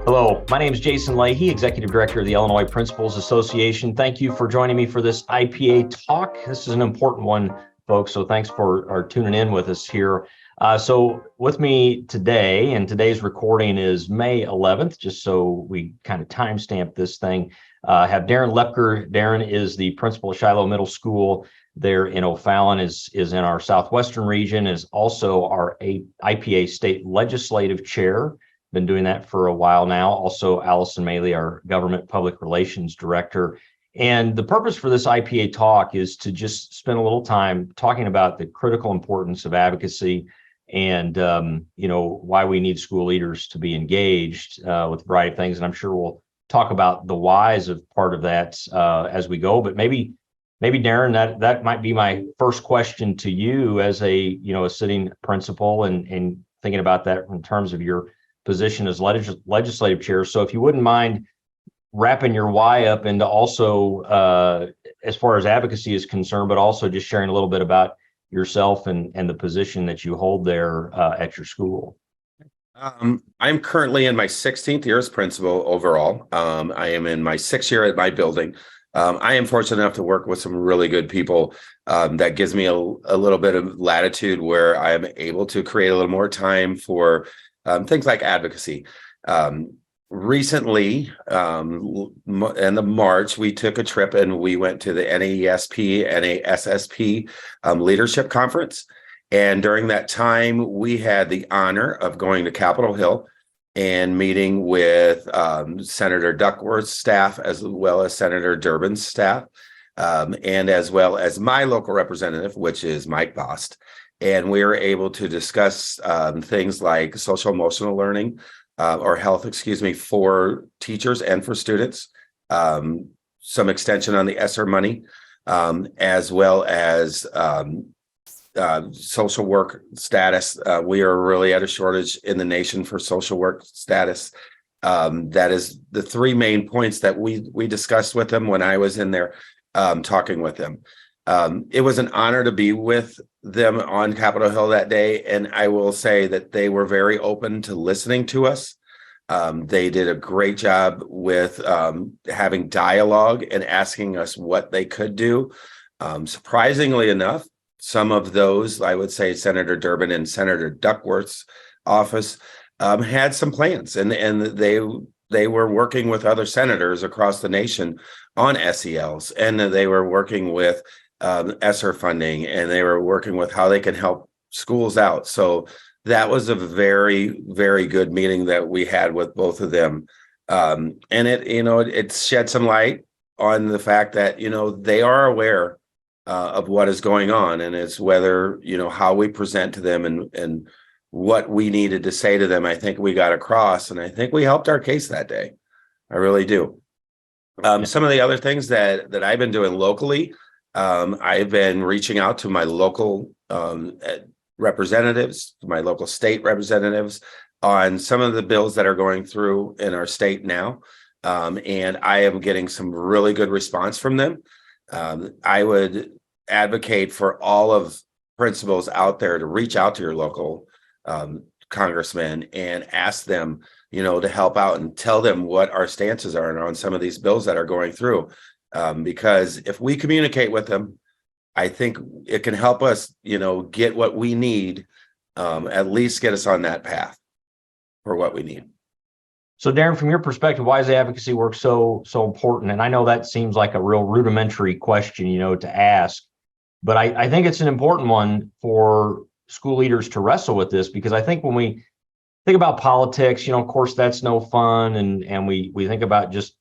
Hello, my name is Jason Leahy, Executive Director of the Illinois Principals Association. Thank you for joining me for this IPA talk. This is an important one, folks, so thanks for tuning in with us here. So with me today, and today's recording is May 11th, just so we kind of timestamp this thing, have Darren Lepker. Darren is the principal of Shiloh Middle School there in O'Fallon, is in our Southwestern region, is also our IPA State Legislative Chair. Been doing that for a while now. Also, Allison Maley, our Government Public Relations Director. And the purpose for this IPA talk is to just spend a little time talking about the critical importance of advocacy and, why we need school leaders to be engaged with a variety of things. And I'm sure we'll talk about the whys of part of that as we go. But maybe Darren, that might be my first question to you as a sitting principal and thinking about that in terms of your position as legislative chair. So if you wouldn't mind wrapping your why up into also as far as advocacy is concerned, but also just sharing a little bit about yourself and the position that you hold there at your school. I'm currently in my 16th year as principal overall. I am in my 6th year at my building. I am fortunate enough to work with some really good people that gives me a little bit of latitude where I am able to create a little more time for things like advocacy. Recently, in the March, we took a trip and we went to the NASSP Leadership Conference. And during that time, we had the honor of going to Capitol Hill and meeting with Senator Duckworth's staff, as well as Senator Durbin's staff, and as well as my local representative, which is Mike Bost. And we were able to discuss things like social emotional learning or health, for teachers and for students, some extension on the ESSER money, as well as social work status. We are really at a shortage in the nation for social work status. That is the three main points that we discussed with them when I was in there talking with them. It was an honor to be with them on Capitol Hill that day, and I will say that they were very open to listening to us. They did a great job with having dialogue and asking us what they could do. Surprisingly enough, some of those, I would say Senator Durbin and Senator Duckworth's office had some plans, and they were working with other senators across the nation on SELs, and they were working with ESSER funding, and they were working with how they can help schools out. So that was a very, very good meeting that we had with both of them. And it shed some light on the fact that, they are aware of what is going on, and it's whether, how we present to them and what we needed to say to them. I think we got across, and I think we helped our case that day. I really do. Some of the other things that I've been doing locally, I've been reaching out to my local representatives, my local state representatives on some of the bills that are going through in our state now. And I am getting some really good response from them. I would advocate for all of principals out there to reach out to your local congressman and ask them, to help out and tell them what our stances are on some of these bills that are going through. Because if we communicate with them, I think it can help us, get what we need, at least get us on that path for what we need. So Darren, from your perspective, why is advocacy work so important? And I know that seems like a real rudimentary question, to ask, but I think it's an important one for school leaders to wrestle with this, because I think when we think about politics, of course, that's no fun. And we think about just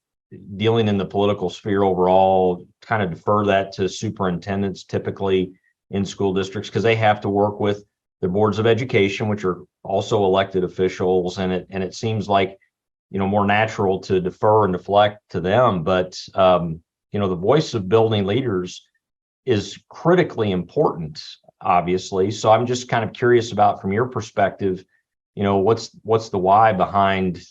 dealing in the political sphere overall, kind of defer that to superintendents typically in school districts, because they have to work with the boards of education, which are also elected officials. And it seems like, more natural to defer and deflect to them. But, the voice of building leaders is critically important, obviously. So I'm just kind of curious about, from your perspective, what's the why behind,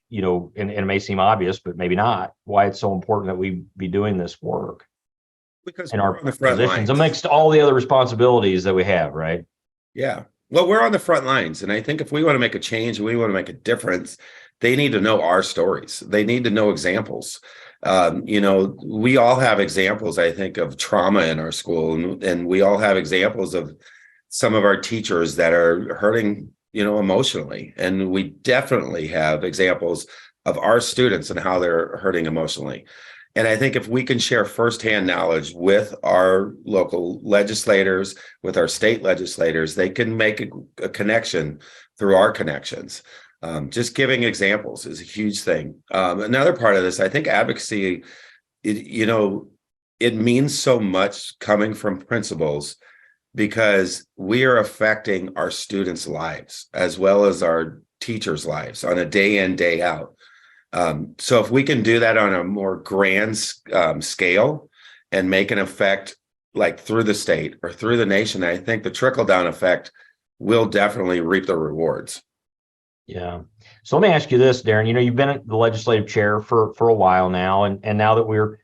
and it may seem obvious, but maybe not, why it's so important that we be doing this work Because in we're our on the front positions lines. amongst all the other responsibilities that we have, right? Yeah. Well, we're on the front lines. And I think if we want to make a change and we want to make a difference, they need to know our stories. They need to know examples. We all have examples, I think, of trauma in our school, and we all have examples of some of our teachers that are hurting, emotionally. And we definitely have examples of our students and how they're hurting emotionally. And I think if we can share firsthand knowledge with our local legislators, with our state legislators, they can make a connection through our connections. Just giving examples is a huge thing. Another part of this, I think advocacy, it means so much coming from principals, because we are affecting our students' lives as well as our teachers' lives on a day in, day out. So if we can do that on a more grand scale and make an effect like through the state or through the nation, I think the trickle-down effect will definitely reap the rewards. Yeah. So let me ask you this, Darren. You've been the legislative chair for a while now, and now that we're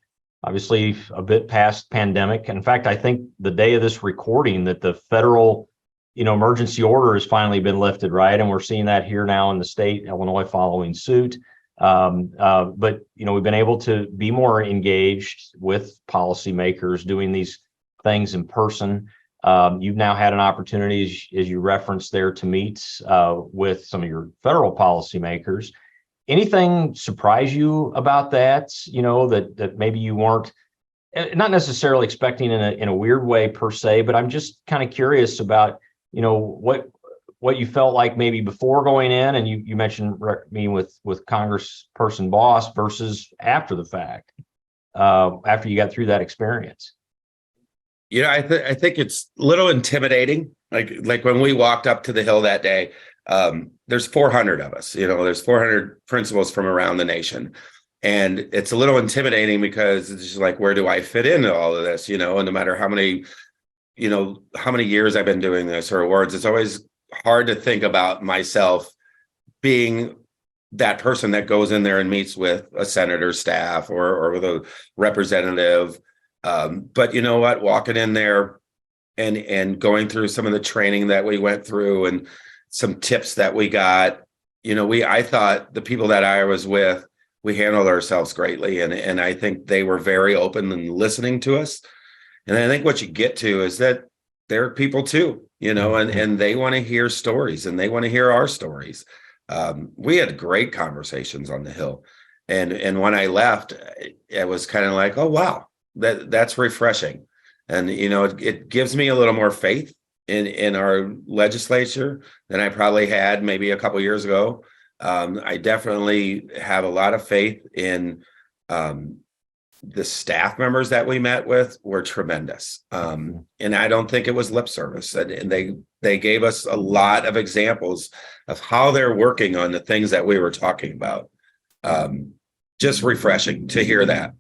obviously a bit past pandemic. In fact, I think the day of this recording that the federal, emergency order has finally been lifted, right? And we're seeing that here now in the state, Illinois following suit. But we've been able to be more engaged with policymakers doing these things in person. You've now had an opportunity, as you referenced there, to meet with some of your federal policymakers. Anything surprise you about that? That maybe you weren't, not necessarily expecting in a weird way per se, but I'm just kind of curious about what you felt like maybe before going in, and you mentioned meeting with Congressperson Boss versus after the fact, after you got through that experience. I think it's a little intimidating. Like when we walked up to the Hill that day, there's 400 of us. There's 400 principals from around the nation, and it's a little intimidating because it's just like, where do I fit into all of this? And no matter how many years I've been doing this or awards, it's always hard to think about myself being that person that goes in there and meets with a senator's staff or with a representative. But you know what, walking in there and going through some of the training that we went through and some tips that we got, I thought the people that I was with, we handled ourselves greatly. And I think they were very open and listening to us. And I think what you get to is that they're people too, and they want to hear stories, and they want to hear our stories. We had great conversations on the Hill. And when I left, it was kind of like, oh, wow, that's refreshing. And, it gives me a little more faith in our legislature than I probably had maybe a couple of years ago. I definitely have a lot of faith in the staff members that we met with were tremendous. And I don't think it was lip service. And they gave us a lot of examples of how they're working on the things that we were talking about. Just refreshing to hear that.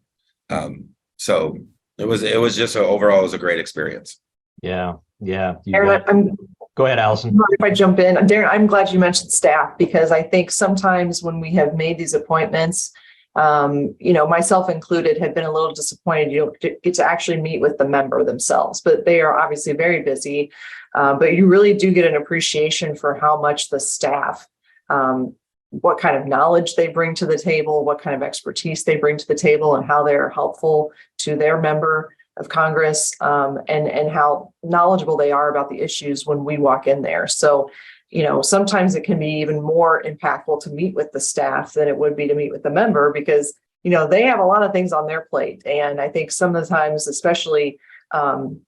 So it was just overall, it was a great experience. Yeah. Yeah. Go ahead, Allison. If I jump in, Darren, I'm glad you mentioned staff, because I think sometimes when we have made these appointments, myself included, have been a little disappointed you don't get to actually meet with the member themselves, but they are obviously very busy. But you really do get an appreciation for how much the staff, what kind of knowledge they bring to the table, what kind of expertise they bring to the table, and how they're helpful to their member of Congress, and how knowledgeable they are about the issues when we walk in there. So, sometimes it can be even more impactful to meet with the staff than it would be to meet with the member, because, they have a lot of things on their plate. And I think some of the times, especially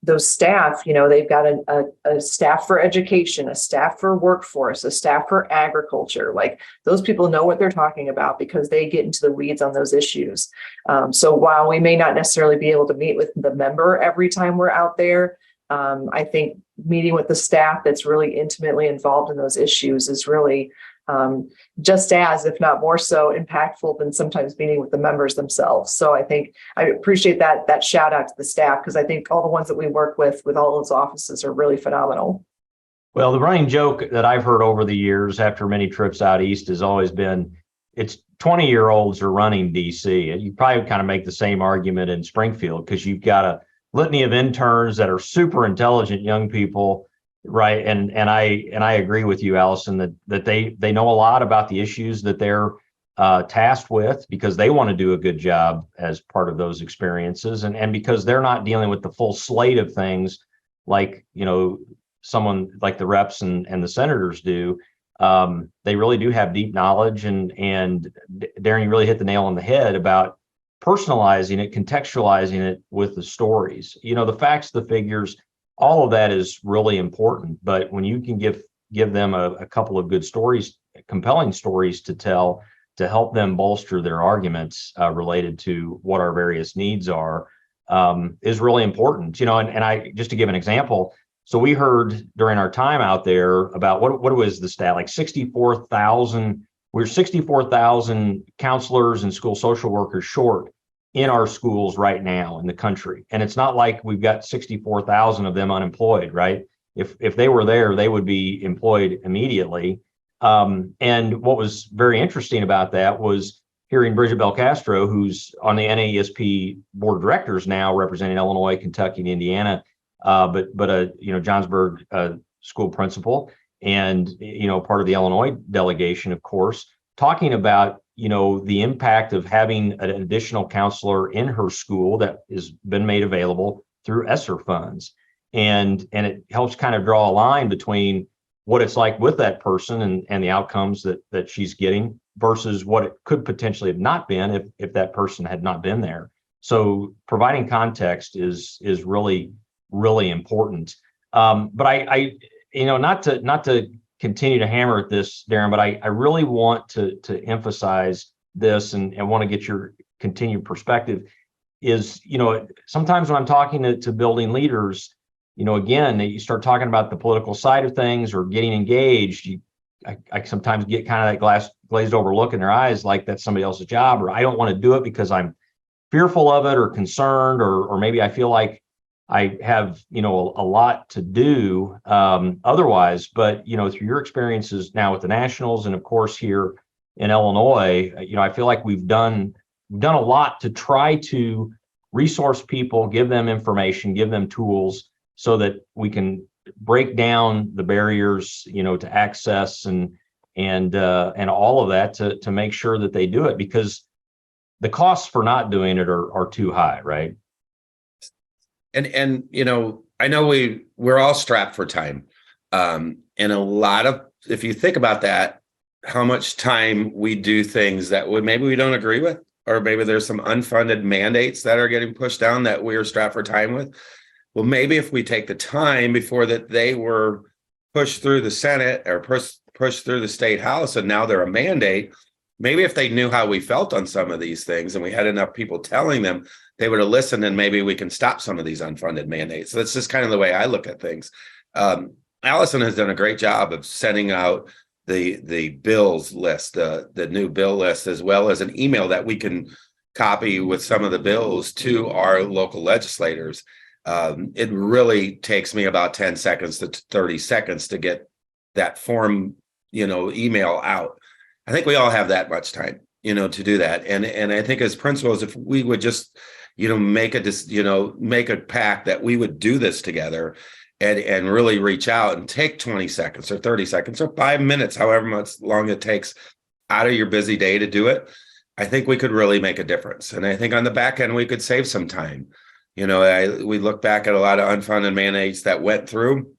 those staff, they've got a staff for education, a staff for workforce, a staff for agriculture. Like, those people know what they're talking about because they get into the weeds on those issues. So while we may not necessarily be able to meet with the member every time we're out there, I think meeting with the staff that's really intimately involved in those issues is really just as, if not more so, impactful than sometimes meeting with the members themselves. So I think I appreciate that shout out to the staff, because I think all the ones that we work with all those offices are really phenomenal. Well, the running joke that I've heard over the years after many trips out east has always been, it's 20-year-olds are running DC. And you probably kind of make the same argument in Springfield, because you've got a litany of interns that are super intelligent young people, right? And I agree with you, Allison, that they know a lot about the issues that they're tasked with, because they want to do a good job as part of those experiences, and because they're not dealing with the full slate of things like, someone like the reps and the senators do. They really do have deep knowledge, and Darren, you really hit the nail on the head about personalizing it, contextualizing it with the stories. The facts, the figures, all of that is really important. But when you can give them a couple of good stories, compelling stories to tell, to help them bolster their arguments related to what our various needs are, is really important. And I, just to give an example, so we heard during our time out there about what was the stat, like 64,000. We're 64,000 counselors and school social workers short in our schools right now in the country. And it's not like we've got 64,000 of them unemployed, right? If they were there, they would be employed immediately. And what was very interesting about that was hearing Bridget Belcastro, who's on the NAESP board of directors now, representing Illinois, Kentucky, and Indiana, but a Johnsburg school principal, and part of the Illinois delegation, of course, talking about the impact of having an additional counselor in her school that has been made available through ESSER funds, and it helps kind of draw a line between what it's like with that person and the outcomes that she's getting versus what it could potentially have not been if that person had not been there. So providing context is really, really important. But I not to continue to hammer at this, Darren, but I really want to emphasize this and want to get your continued perspective is, sometimes when I'm talking to building leaders, again, you start talking about the political side of things or getting engaged, I sometimes get kind of that glazed over look in their eyes, like that's somebody else's job, or I don't want to do it because I'm fearful of it or concerned, or maybe I feel like I have, a lot to do otherwise. But, through your experiences now with the Nationals and of course here in Illinois, I feel like we've done a lot to try to resource people, give them information, give them tools so that we can break down the barriers, to access and all of that to make sure that they do it, because the costs for not doing it are too high, right? And I know we're all strapped for time. And a lot of, if you think about that, how much time we do things that maybe we don't agree with, or maybe there's some unfunded mandates that are getting pushed down that we're strapped for time with. Well, maybe if we take the time before that they were pushed through the Senate or pushed through the state house, and now they're a mandate, maybe if they knew how we felt on some of these things and we had enough people telling them, they would have listened, and maybe we can stop some of these unfunded mandates. So that's just kind of the way I look at things. Allison has done a great job of sending out the bills list, the new bill list, as well as an email that we can copy with some of the bills to our local legislators. It really takes me about 10 seconds to 30 seconds to get that form, email out. I think we all have that much time, to do that. And I think as principals, if we would just, make a pact that we would do this together and really reach out and take 20 seconds or 30 seconds or 5 minutes, however much long it takes out of your busy day to do it, I think we could really make a difference. And I think on the back end, we could save some time. We look back at a lot of unfunded mandates that went through.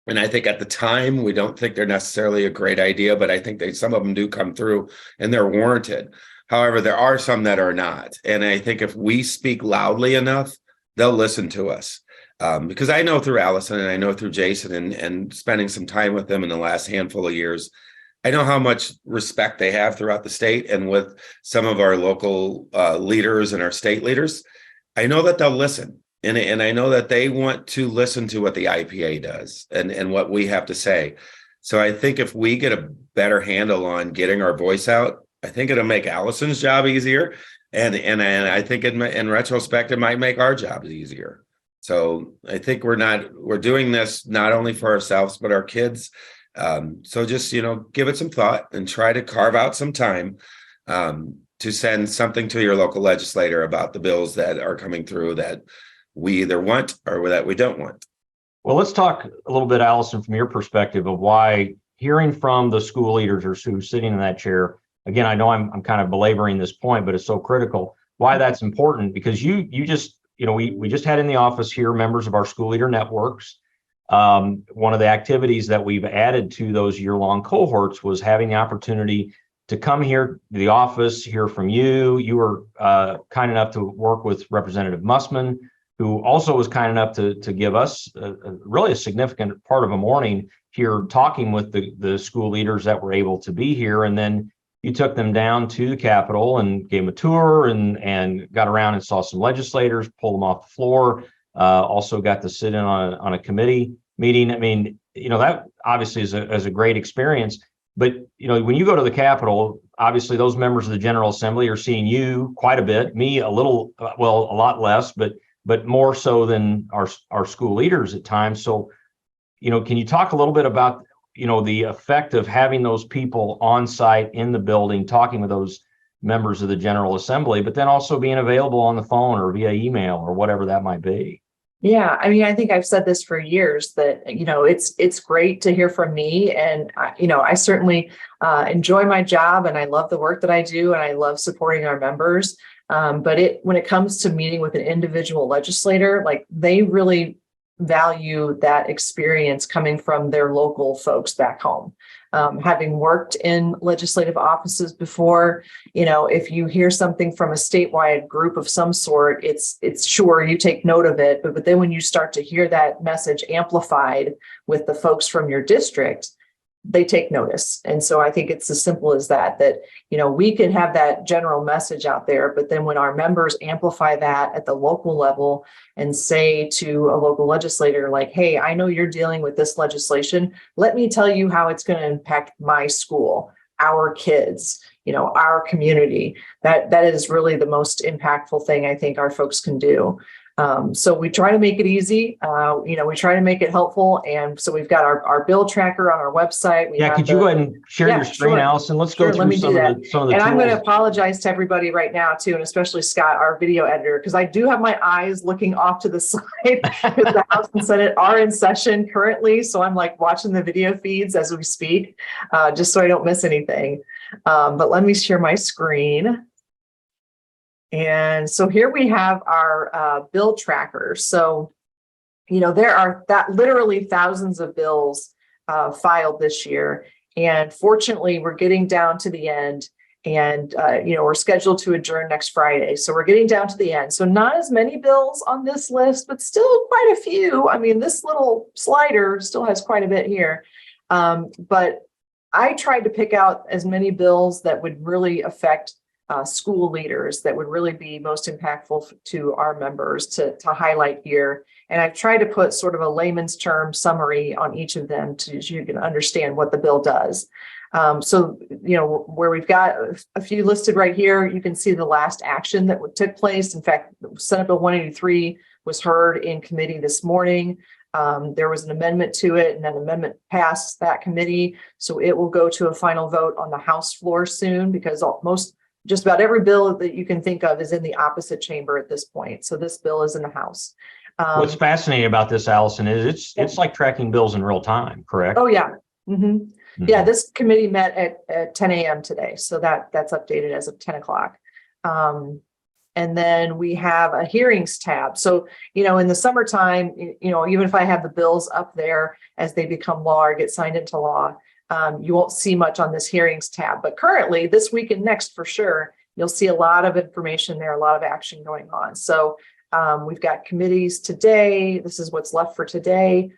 And I think at the time, we don't think they're necessarily a great idea, but I think some of them do come through and they're warranted. However, there are some that are not. And I think if we speak loudly enough, they'll listen to us. Because I know through Allison and I know through Jason and spending some time with them in the last handful of years, I know how much respect they have throughout the state and with some of our local leaders and our state leaders. I know that they'll listen. And I know that they want to listen to what the IPA does and what we have to say. So I think if we get a better handle on getting our voice out, I think it'll make Allison's job easier. And I think in retrospect, it might make our jobs easier. So I think we're doing this not only for ourselves, but our kids. So just, give it some thought and try to carve out some time to send something to your local legislator about the bills that are coming through that we either want or that we don't want. Well, let's talk a little bit, Allison, from your perspective of why hearing from the school leaders who are sitting in that chair, again, I know I'm kind of belaboring this point, but it's so critical. Why that's important, because you just, we just had in the office here members of our school leader networks. One of the activities that we've added to those year-long cohorts was having the opportunity to come here to the office, hear from you. You were kind enough to work with Representative Mussman, who also was kind enough to give us really a significant part of a morning here talking with the school leaders that were able to be here. And then you took them down to the Capitol and gave them a tour and got around and saw some legislators, pulled them off the floor, also got to sit in on a committee meeting. I mean, that obviously is a great experience. But, when you go to the Capitol, obviously those members of the General Assembly are seeing you quite a bit, me a little, well, a lot less, but more so than our school leaders at times. So, can you talk a little bit about, the effect of having those people on site in the building, talking with those members of the General Assembly, but then also being available on the phone or via email or whatever that might be? Yeah, I mean, I think I've said this for years that, it's great to hear from me. And, I certainly enjoy my job and I love the work that I do and I love supporting our members. But when it comes to meeting with an individual legislator, like they really value that experience coming from their local folks back home. Having worked in legislative offices before, if you hear something from a statewide group of some sort, it's sure you take note of it. But then when you start to hear that message amplified with the folks from your district, they take notice. And so I think it's as simple as that, we can have that general message out there, but then when our members amplify that at the local level and say to a local legislator, like, hey, I know you're dealing with this legislation. Let me tell you how it's going to impact my school, our kids, our community. That is really the most impactful thing I think our folks can do. So we try to make it easy. We try to make it helpful. And so we've got our bill tracker on our website. Could you go ahead and share your screen, sure. Allison? Let's go through some of the tools. And I'm going to apologize to everybody right now too, and especially Scott, our video editor, because I do have my eyes looking off to the side because the House and Senate are in session currently. So I'm like watching the video feeds as we speak, just so I don't miss anything. But let me share my screen. And so here we have our bill tracker. So, there are literally thousands of bills filed this year. And fortunately, we're getting down to the end and, we're scheduled to adjourn next Friday. So we're getting down to the end. So not as many bills on this list, but still quite a few. I mean, this little slider still has quite a bit here. But I tried to pick out as many bills that would really affect school leaders, that would really be most impactful to our members to highlight here. And I've tried to put sort of a layman's term summary on each of them so you can understand what the bill does. So, where we've got a few listed right here, you can see the last action that took place. In fact, Senate Bill 183 was heard in committee this morning. There was an amendment to it, and an amendment passed that committee. So it will go to a final vote on the House floor soon, because just about every bill that you can think of is in the opposite chamber at this point. So this bill is in the House. What's fascinating about this, Allison, is it's like tracking bills in real time, correct? Oh, yeah. Mm-hmm. Yeah, this committee met at 10 a.m. today. So that's updated as of 10 o'clock. And then we have a hearings tab. So, in the summertime, even if I have the bills up there as they become law or get signed into law, you won't see much on this hearings tab. But currently, this week and next, for sure, you'll see a lot of information there, a lot of action going on. So we've got committees today. This is what's left for today.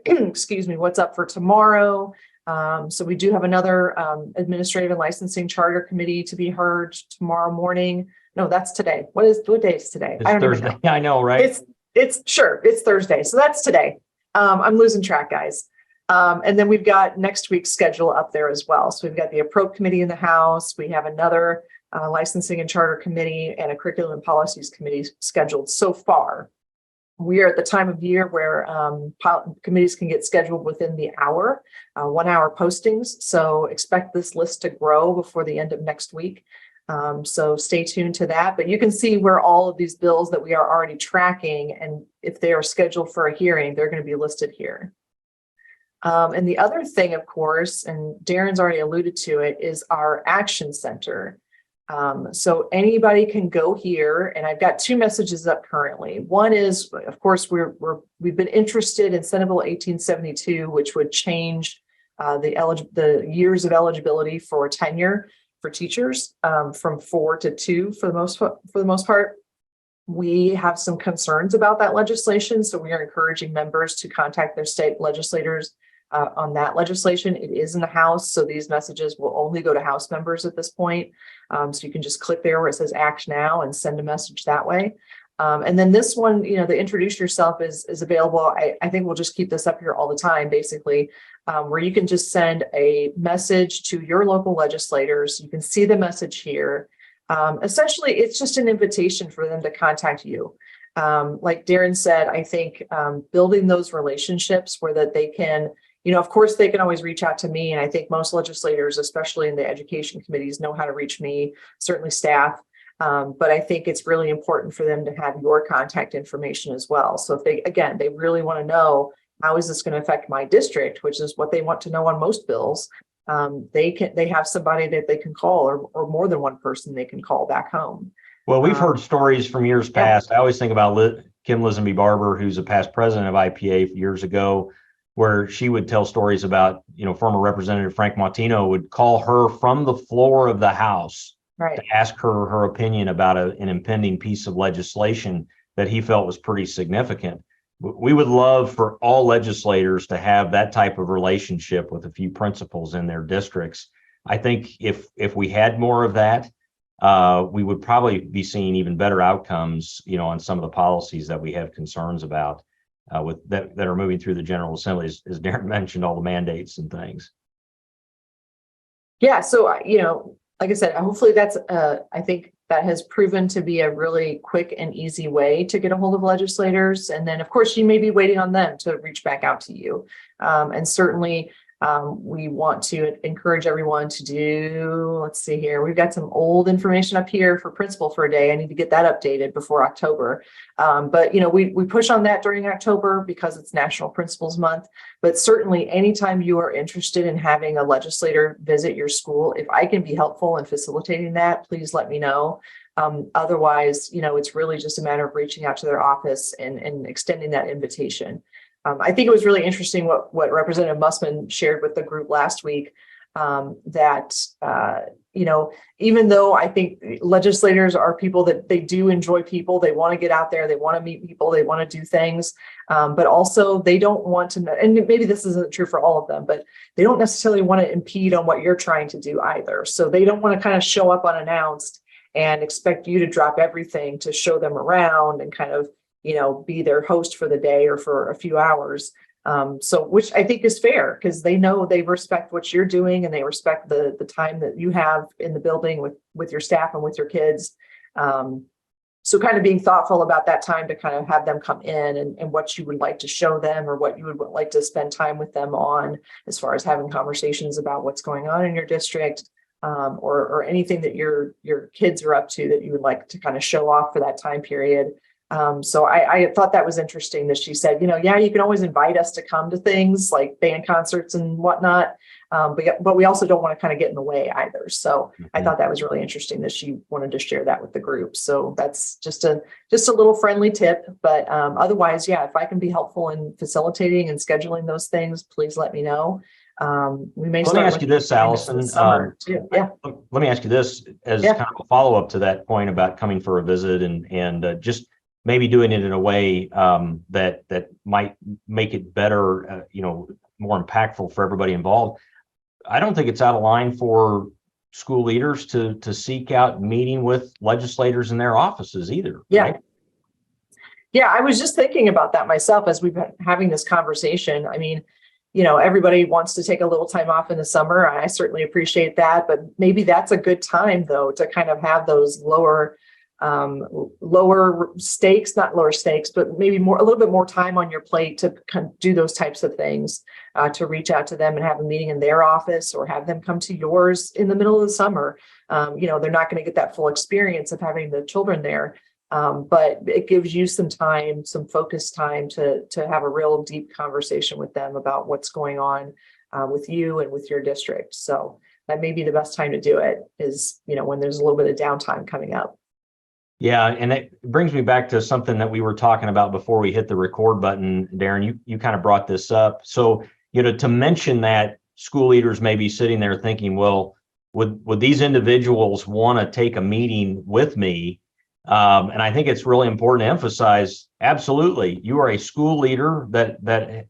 Excuse me, what's up for tomorrow. So we do have another administrative and licensing charter committee to be heard tomorrow morning. No, that's today. What day is today? It's Thursday. I know, right? It's Thursday. So that's today. I'm losing track, guys. And then we've got next week's schedule up there as well. So we've got the Appropriate Committee in the House. We have another licensing and charter committee and a curriculum and policies committee scheduled so far. We are at the time of year where committees can get scheduled within the hour, 1 hour postings. So expect this list to grow before the end of next week. So stay tuned to that. But you can see where all of these bills that we are already tracking, and if they are scheduled for a hearing, they're going to be listed here. And the other thing, of course, and Darren's already alluded to it, is our action center. So anybody can go here, and I've got two messages up currently. One is, of course, we've been interested in Senate Bill 1872, which would change the years of eligibility for tenure for teachers from 4 to 2 for the most part. We have some concerns about that legislation, so we are encouraging members to contact their state legislators on that legislation. It is in the House, so these messages will only go to House members at this point. So you can just click there where it says Act Now and send a message that way. And then this one, the introduce yourself is available. I think we'll just keep this up here all the time, basically, where you can just send a message to your local legislators. You can see the message here. Essentially, it's just an invitation for them to contact you. Like Darren said, I think building those relationships where that they can, of course, they can always reach out to me. And I think most legislators, especially in the education committees, know how to reach me, certainly staff. But I think it's really important for them to have your contact information as well. So if they really want to know, how is this going to affect my district, which is what they want to know on most bills, they have somebody that they can call, or more than one person they can call back home. Well, we've heard stories from years past. I always think about Kim Lisenby Barber, who's a past president of IPA years ago, where she would tell stories about, former Representative Frank Martino would call her from the floor of the House to ask her opinion about an impending piece of legislation that he felt was pretty significant. We would love for all legislators to have that type of relationship with a few principals in their districts. I think if we had more of that, we would probably be seeing even better outcomes, on some of the policies that we have concerns about with that are moving through the General Assembly, as Darren mentioned, all the mandates and things. Yeah, so like I said, hopefully that's I think that has proven to be a really quick and easy way to get a hold of legislators. And then, of course, you may be waiting on them to reach back out to you. And certainly, we want to encourage everyone to do, let's see here, we've got some old information up here for principal for a day. I need to get that updated before October. But, we push on that during October because it's National Principals Month. But certainly anytime you are interested in having a legislator visit your school, if I can be helpful in facilitating that, please let me know. Otherwise, it's really just a matter of reaching out to their office and extending that invitation. I think it was really interesting what Representative Mussman shared with the group last week, that, even though I think legislators are people that they do enjoy people, they want to get out there, they want to meet people, they want to do things, but also they don't want to, and maybe this isn't true for all of them, but they don't necessarily want to impede on what you're trying to do either. So they don't want to kind of show up unannounced and expect you to drop everything to show them around and kind of, be their host for the day or for a few hours. So which I think is fair because they know they respect what you're doing and they respect the time that you have in the building with your staff and with your kids. So kind of being thoughtful about that time to kind of have them come in and what you would like to show them or what you would like to spend time with them on as far as having conversations about what's going on in your district, or anything that your kids are up to that you would like to kind of show off for that time period. So I thought that was interesting that she said, yeah, you can always invite us to come to things like band concerts and whatnot. But we also don't want to kind of get in the way either. So I thought that was really interesting that she wanted to share that with the group. So that's just a little friendly tip. But otherwise, yeah, if I can be helpful in facilitating and scheduling those things, please let me know. We may Let me ask you this, Allison. Let me ask you this as kind of a follow-up to that point about coming for a visit and just maybe doing it in a way that might make it better, more impactful for everybody involved. I don't think it's out of line for school leaders to seek out meeting with legislators in their offices either. Yeah. Right? Yeah, I was just thinking about that myself as we've been having this conversation. I mean, everybody wants to take a little time off in the summer. I certainly appreciate that, but maybe that's a good time though to kind of have those lower stakes, not lower stakes, but maybe a little bit more time on your plate to kind of do those types of things, to reach out to them and have a meeting in their office or have them come to yours in the middle of the summer. They're not going to get that full experience of having the children there. But it gives you some time, some focused time to have a real deep conversation with them about what's going on with you and with your district. So that may be the best time to do it is, when there's a little bit of downtime coming up. Yeah, and it brings me back to something that we were talking about before we hit the record button, Darren. You kind of brought this up. So, to mention that school leaders may be sitting there thinking, well, would these individuals want to take a meeting with me? And I think it's really important to emphasize, absolutely, you are a school leader that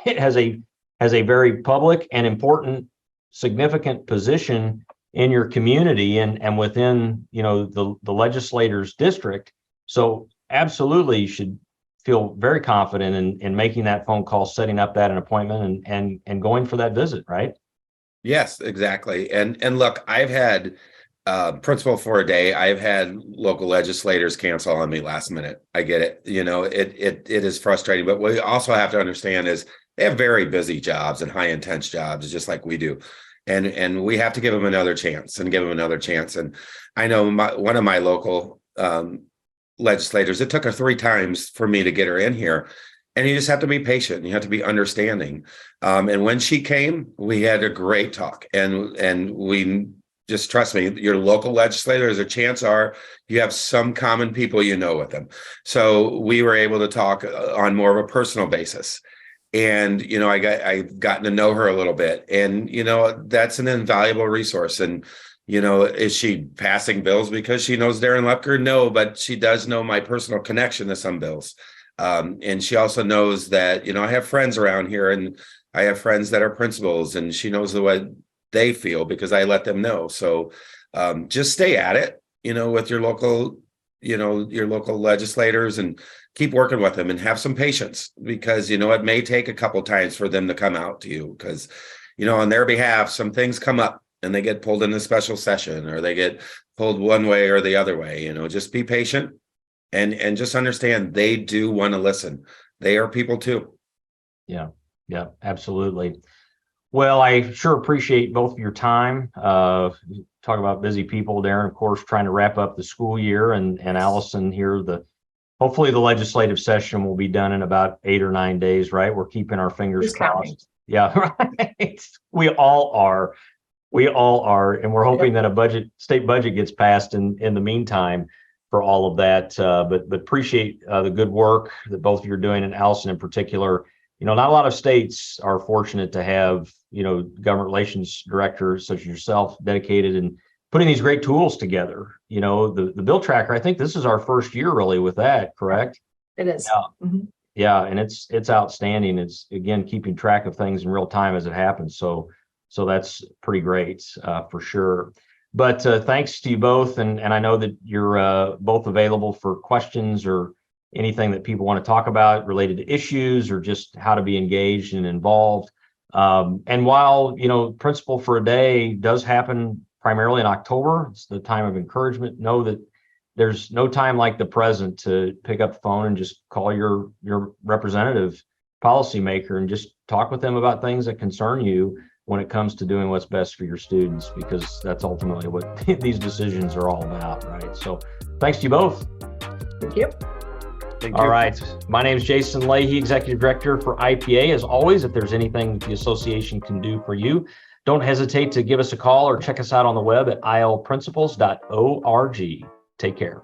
has a very public and important, significant position in your community and within, the legislators' district. So absolutely, you should feel very confident in making that phone call, setting up that an appointment and going for that visit, right? Yes, exactly. And look, I've had principal for a day. I've had local legislators cancel on me last minute. I get it. It is frustrating, but what we also have to understand is they have very busy jobs and high intense jobs, just like we do. And we have to give them another chance and give them another chance. And I know one of my local legislators, it took her 3 times for me to get her in here. And you just have to be patient. You have to be understanding. And when she came, we had a great talk. And we just trust me, your local legislators, a chance are you have some common people with them. So we were able to talk on more of a personal basis. And, I've gotten to know her a little bit. And, that's an invaluable resource. And, is she passing bills because she knows Darren Lepker? No, but she does know my personal connection to some bills. And she also knows that, I have friends around here and I have friends that are principals, and she knows the way they feel because I let them know. So just stay at it, with your local, your local legislators, and keep working with them and have some patience because, it may take a couple times for them to come out to you because, on their behalf, some things come up and they get pulled in a special session or they get pulled one way or the other way. Just be patient and just understand they do want to listen. They are people too. Yeah, absolutely. Well, I sure appreciate both of your time. Talk about busy people, Darren, of course, trying to wrap up the school year, and Allison here, hopefully the legislative session will be done in about 8 or 9 days, right? We're keeping our fingers crossed. Yeah, right. We all are. And we're hoping that a state budget gets passed in the meantime for all of that. But appreciate the good work that both of you are doing, and Allison in particular. Not a lot of states are fortunate to have, government relations directors such as yourself dedicated and putting these great tools together. The Bill Tracker, I think this is our first year really with that, correct? It is. Yeah. Mm-hmm. Yeah. And it's outstanding. It's, again, keeping track of things in real time as it happens. So that's pretty great for sure. But thanks to you both. And I know that you're both available for questions or anything that people want to talk about related to issues or just how to be engaged and involved. And while, Principal for a Day does happen primarily in October, it's the time of encouragement. Know that there's no time like the present to pick up the phone and just call your representative policymaker and just talk with them about things that concern you when it comes to doing what's best for your students, because that's ultimately what these decisions are all about, right? So thanks to you both. Thank you. All right. My name is Jason Leahy, Executive Director for IPA. As always, if there's anything the association can do for you, don't hesitate to give us a call or check us out on the web at ilprinciples.org. Take care.